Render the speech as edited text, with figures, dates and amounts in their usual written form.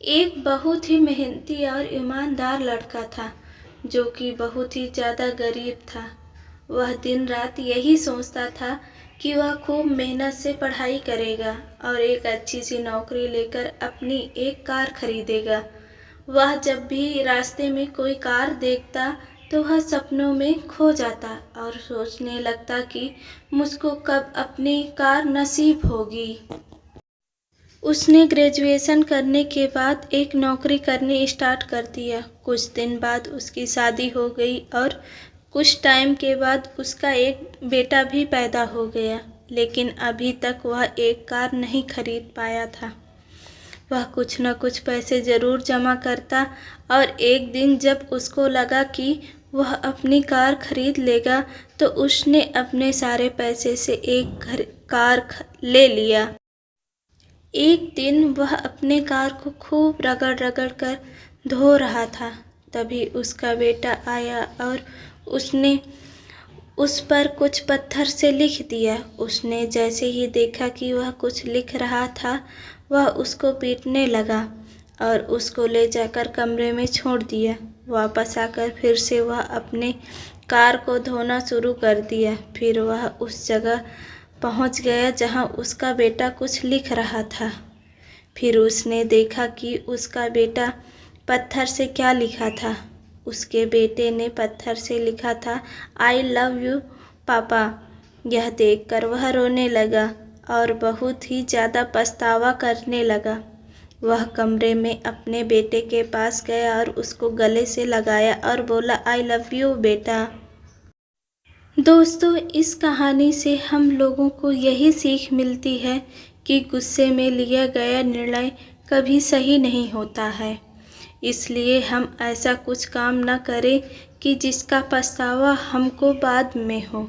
एक बहुत ही मेहनती और ईमानदार लड़का था जो कि बहुत ही ज़्यादा गरीब था। वह दिन रात यही सोचता था कि वह खूब मेहनत से पढ़ाई करेगा और एक अच्छी सी नौकरी लेकर अपनी एक कार खरीदेगा। वह जब भी रास्ते में कोई कार देखता तो वह सपनों में खो जाता और सोचने लगता कि मुझको कब अपनी कार नसीब होगी। उसने ग्रेजुएशन करने के बाद एक नौकरी करनी स्टार्ट कर दिया। कुछ दिन बाद उसकी शादी हो गई और कुछ टाइम के बाद उसका एक बेटा भी पैदा हो गया, लेकिन अभी तक वह एक कार नहीं खरीद पाया था। वह कुछ न कुछ पैसे ज़रूर जमा करता और एक दिन जब उसको लगा कि वह अपनी कार खरीद लेगा तो उसने अपने सारे पैसे से एक कार ले लिया। एक दिन वह अपने कार को खूब रगड़ रगड़ कर धो रहा था। तभी उसका बेटा आया और उसने उस पर कुछ पत्थर से लिख दिया। उसने जैसे ही देखा कि वह कुछ लिख रहा था, वह उसको पीटने लगा और उसको ले जाकर कमरे में छोड़ दिया। वापस आकर फिर से वह अपने कार को धोना शुरू कर दिया। फिर वह उस जगह पहुंच गया जहां उसका बेटा कुछ लिख रहा था। फिर उसने देखा कि उसका बेटा पत्थर से क्या लिखा था। उसके बेटे ने पत्थर से लिखा था, आई लव यू पापा। यह देखकर वह रोने लगा और बहुत ही ज़्यादा पछतावा करने लगा। वह कमरे में अपने बेटे के पास गया और उसको गले से लगाया और बोला, आई लव यू बेटा। दोस्तों, इस कहानी से हम लोगों को यही सीख मिलती है कि गुस्से में लिया गया निर्णय कभी सही नहीं होता है। इसलिए हम ऐसा कुछ काम न करें कि जिसका पछतावा हमको बाद में हो।